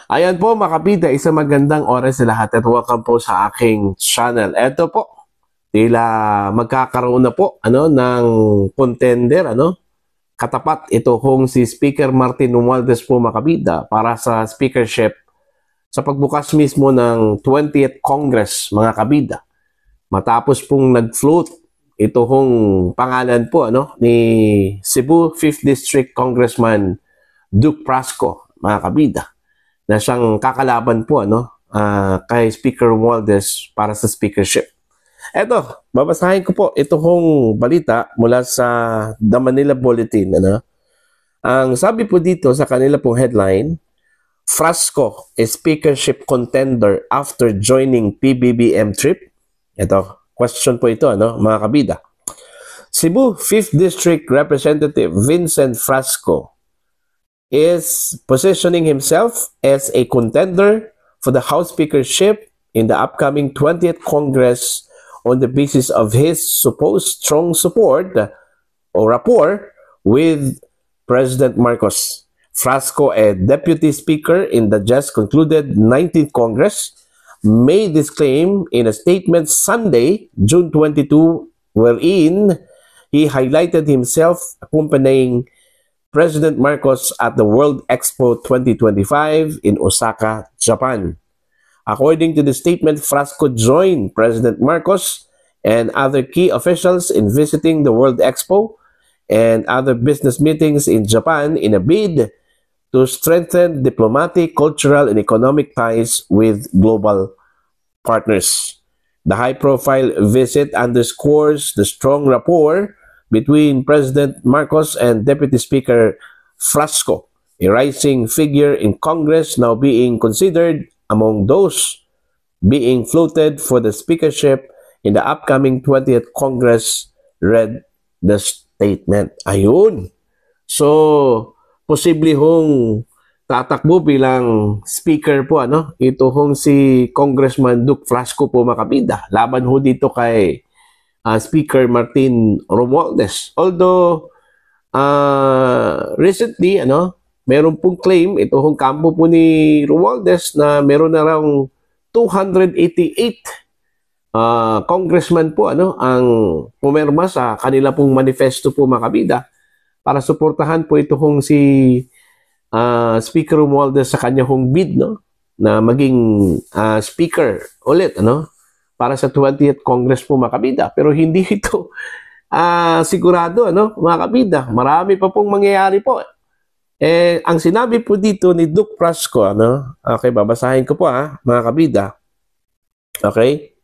Ayan po mga kapita, isang magandang oras sa lahat at welcome po sa aking channel. Ito po, tila magkakaroon na po ng contender, katapat ito kung si Speaker Martin Romualdez po mga kapita para sa speakership sa pagbukas mismo ng 20th Congress mga kapita. Matapos pong nag-float ito kung pangalan po ni Cebu 5th District Congressman Duke Prasco mga kapita, na siyang kakalaban po kay Speaker Romualdez para sa speakership. Eto, babasahin ko po ito kong balita mula sa The Manila Bulletin. Ang sabi po dito sa kanila pong headline, Frasco is speakership contender after joining PBBM trip. Ito, question po ito, mga kabida. Cebu 5th District Representative Vincent Frasco is positioning himself as a contender for the House speakership in the upcoming 20th Congress on the basis of his supposed strong support or rapport with President Marcos. Frasco, a deputy speaker in the just concluded 19th Congress, made this claim in a statement Sunday, June 22, wherein he highlighted himself accompanying President Marcos at the World Expo 2025 in Osaka, Japan. According to the statement, Frasco joined President Marcos and other key officials in visiting the World Expo and other business meetings in Japan in a bid to strengthen diplomatic, cultural, and economic ties with global partners. The high-profile visit underscores the strong rapport between President Marcos and Deputy Speaker Frasco, a rising figure in Congress now being considered among those being floated for the speakership in the upcoming 20th Congress, read the statement. Ayun. So, posible hong tatakbo bilang speaker po, ito hong si Congressman Duke Frasco po mga kabida. Laban ho dito kay Speaker Martin Romualdez. Although, recently, meron pong claim, ito hong kampo po ni Romualdez na meron na raw 288 congressman po, ang pumirma sa kanila pong manifesto po mga kabida para suportahan po ito hong si Speaker Romualdez sa kanya hong bid, na maging speaker ulit, para sa 20th Congress po mga kabida. Pero hindi ito sigurado, mga kabida. Marami pa pong mangyayari po. Ang sinabi po dito ni Duke Prasco, okay, babasahin ko po mga kabida. Okay?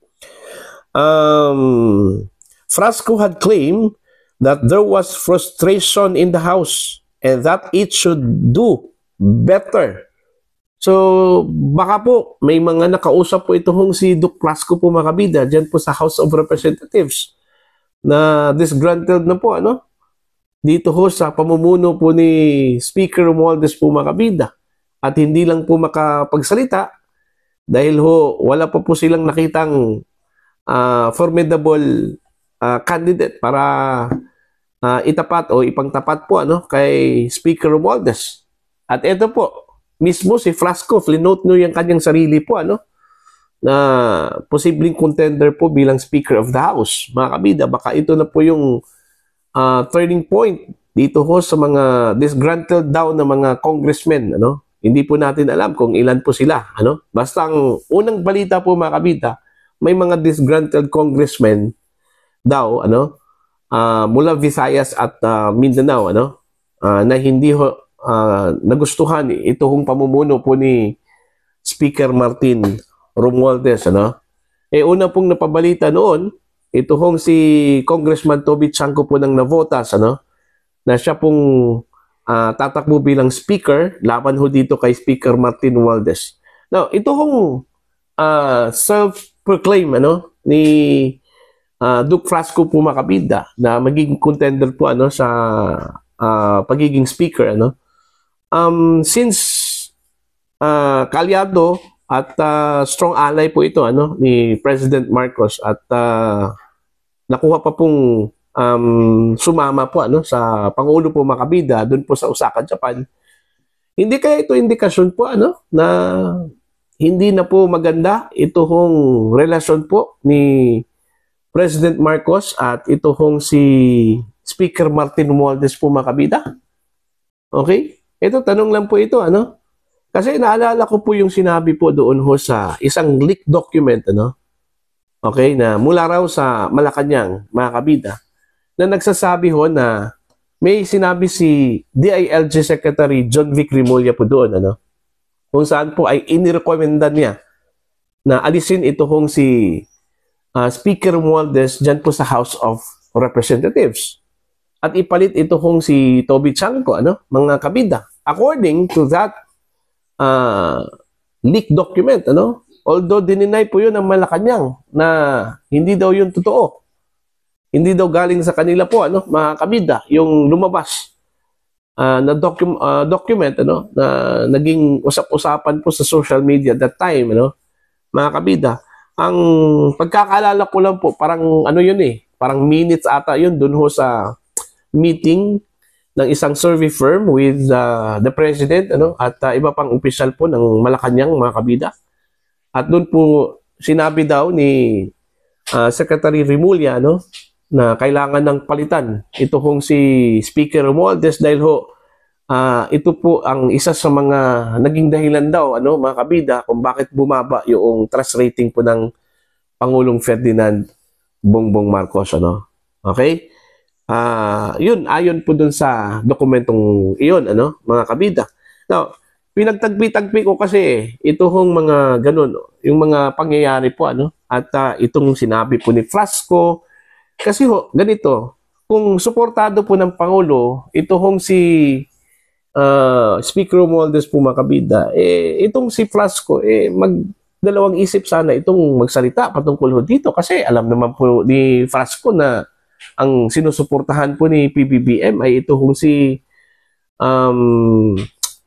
Frasco had claimed that there was frustration in the House and that it should do better. So, baka po, may mga nakausap po itong si Duke Prasco po mga kabida, dyan po sa House of Representatives, na disgruntled na po, dito ho sa pamumuno po ni Speaker Romualdez po mga kabida. At hindi lang po makapagsalita, dahil ho, wala pa po silang nakitang formidable candidate para itapat o ipangtapat po, kay Speaker Romualdez. At ito po, mismo si Frasco, flinote nyo yung kanyang sarili po, na posibleng contender po bilang Speaker of the House. Mga kabida, baka ito na po yung turning point dito ho sa mga disgruntled daw na mga congressmen, Hindi po natin alam kung ilan po sila, Basta ang unang balita po mga kabida, may mga disgruntled congressmen daw, mula Visayas at Mindanao, na hindi ho nagustuhan ito hong pamumuno po ni Speaker Martin Romualdez, una pong napabalita noon, ito hong si Congressman Toby Chanco po ng Navotas, na siya pong tatakbo bilang speaker, laban ho dito kay Speaker Martin Romualdez. Now, ito hong self-proclaim, ni Duke Frasco po mga kabida, na magiging contender po, sa pagiging speaker, since kalyado at strong ally po ito ni President Marcos at nakuha pa pong sumama po sa Pangulo po mga kabida doon po sa Osaka, Japan, Hindi kaya ito indikasyon po ano na hindi na po maganda ito hong relasyon po ni President Marcos at ito hong si Speaker Martin Romualdez po mga kabida? Okay? Ito, tanong lang po ito, ano? Kasi naalala ko po yung sinabi po doon ho sa isang leaked document, ano? Okay, na mula raw sa Malacanang, mga kabida, na nagsasabi ho na may sinabi si DILG Secretary John Vic Rimulya po doon, ano? Kung saan po ay inirekomenda niya na alisin ito hong si Speaker Romualdez dyan po sa House of Representatives. At ipalit ito hong si Toby Chanco, ano? Mga kabida. According to that leaked document, ano? Although dininay po yun ng Malacanang na hindi daw yun totoo. Hindi daw galing sa kanila po, ano, mga kabida, yung lumabas na document, ano, na naging usap-usapan po sa social media that time, ano, mga kabida. Ang pagkakaalala ko lang po, parang ano yun parang minutes ata yun dun ho sa meeting ng isang survey firm with the president, ano, at iba pang opisyal po ng Malacanang, mga kabida. At doon po sinabi daw ni Secretary Rimulya, no, na kailangan ng palitan ito hong si Speaker Romualdez dahil ho ito po ang isa sa mga naging dahilan daw, ano, mga kabida, kung bakit bumaba yung trust rating po ng Pangulong Ferdinand Bongbong Marcos, ano. Okay? Yun, ayon po dun sa dokumentong iyon, ano, mga kabida. Now, pinagtagpi-tagpi ko kasi ito hong mga ganun, yung mga pangyayari po, ano, at itong sinabi po ni Flasco. Kasi ho, ganito, kung suportado po ng Pangulo, ito hong si Speaker Romualdez po mga kabida, itong si Flasco, magdalawang isip sana itong magsalita patungkol ho dito kasi alam naman po ni Flasco na ang sinusuportahan po ni PBBM ay ito hong si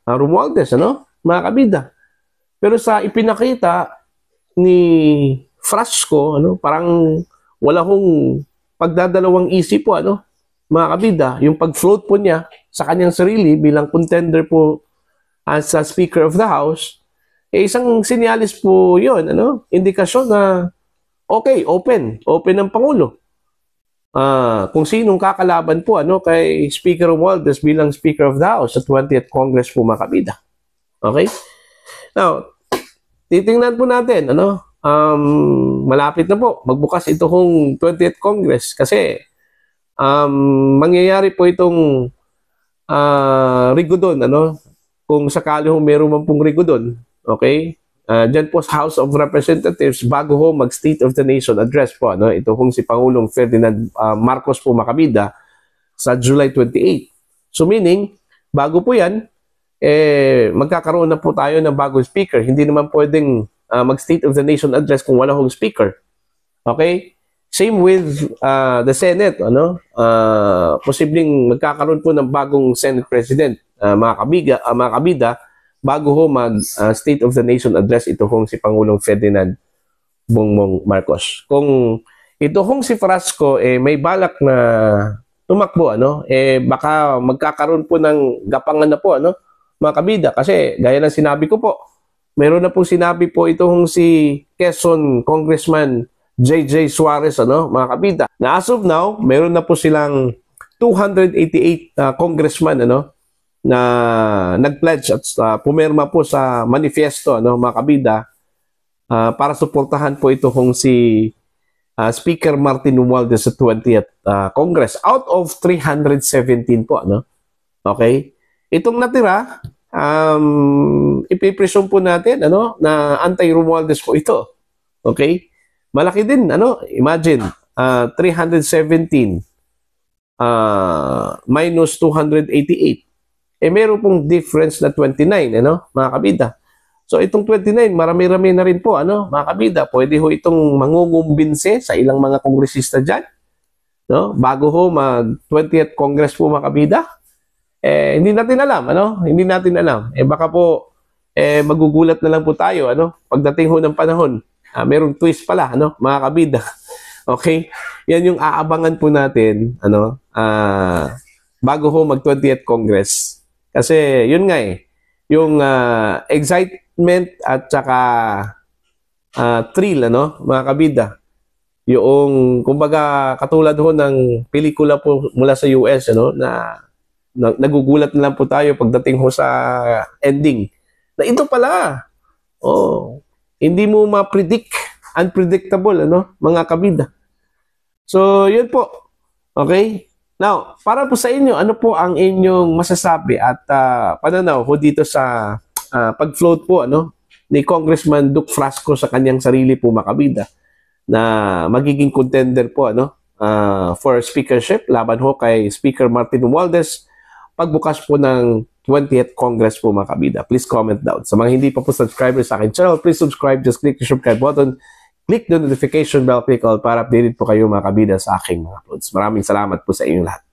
Romualdez, ano, mga kabida. Pero sa ipinakita ni Flasco, ano, parang wala hong pagdadalawang isip po, ano, mga kabida, yung pag-float po niya sa kanyang sarili bilang contender po as a Speaker of the House, isang sinyalis po yun, ano, indikasyon na okay, open ng Pangulo. Kung sinong kakalaban po, ano, kay Speaker Romualdez bilang Speaker of the House sa 20th Congress po mga kabida. Okay? Now, titingnan po natin, ano, malapit na po magbukas ito hong 20th Congress kasi mangyayari po itong rigodon, ano, kung sakali hong meron man pong rigodon, okay? Diyan po sa House of Representatives bago ho mag State of the Nation address po, ano, ito hong si Pangulong Ferdinand Marcos po makabida sa July 28. So meaning, bago po yan, magkakaroon na po tayo ng bagong speaker. Hindi naman pwedeng mag State of the Nation address kung wala hong speaker. Okay? Same with the Senate, ano? Posibleng magkakaroon po ng bagong Senate President, mga kabida, bago ho mag State of the Nation address ito hong si Pangulong Ferdinand Bongbong Marcos. Kung ito hong si Flasco may balak na tumakbo, ano, baka magkakaroon po ng gapangan na po, ano, mga kabida, kasi gaya ng sinabi ko po, meron na pong sinabi po ito hong si Quezon Congressman JJ Suarez, ano, mga kabida, na as of now meron na po silang 288 congressman, ano, na nag-pledge at pumirma po sa manifesto, ano, mga kabida, para suportahan po ito kung si Speaker Martin Romualdez sa 20th Congress out of 317 po, ano. Okay? Itong natira, ipipresume po natin, ano, na anti-Romualdez po ito. Okay? Malaki din, ano, imagine 317 minus 288. Meron pong difference na 29, ano, mga kabida. So itong 29, marami-rami na rin po, ano, mga kabida. Pwede ho itong mangungumbinse sa ilang mga kongresista dyan, no? Bago ho mag 20th Congress po, mga kabida. Hindi natin alam, ano? Hindi natin alam. Baka po magugulat na lang po tayo, ano? Pagdating ho ng panahon, merong twist pala, ano, mga kabida. Okay? Yan yung aabangan po natin, ano, bago ho mag 20th Congress. Kasi yun nga yung excitement at saka thrill, ano, mga kabida. Yung, kumbaga, katulad ho ng pelikula po mula sa US, ano, na nagugulat na lang po tayo pagdating ho sa ending. Na ito pala, oh, hindi mo ma-predict, unpredictable, ano, mga kabida. So, yun po. Okay? Now, para po sa inyo, ano po ang inyong masasabi at pananaw ho dito sa pag-float po, ano, ni Congressman Duke Frasco sa kanyang sarili po, makabida, na magiging contender po, ano, for speakership laban ho kay Speaker Martin Romualdez pagbukas po ng 20th Congress po, mga kabida. Please comment down. Sa mga hindi pa po subscriber sa akin channel, please subscribe. Just click the subscribe button. Click the notification bell, click all para updated po kayo, mga kabida, sa aking mga uploads. Maraming salamat po sa inyong lahat.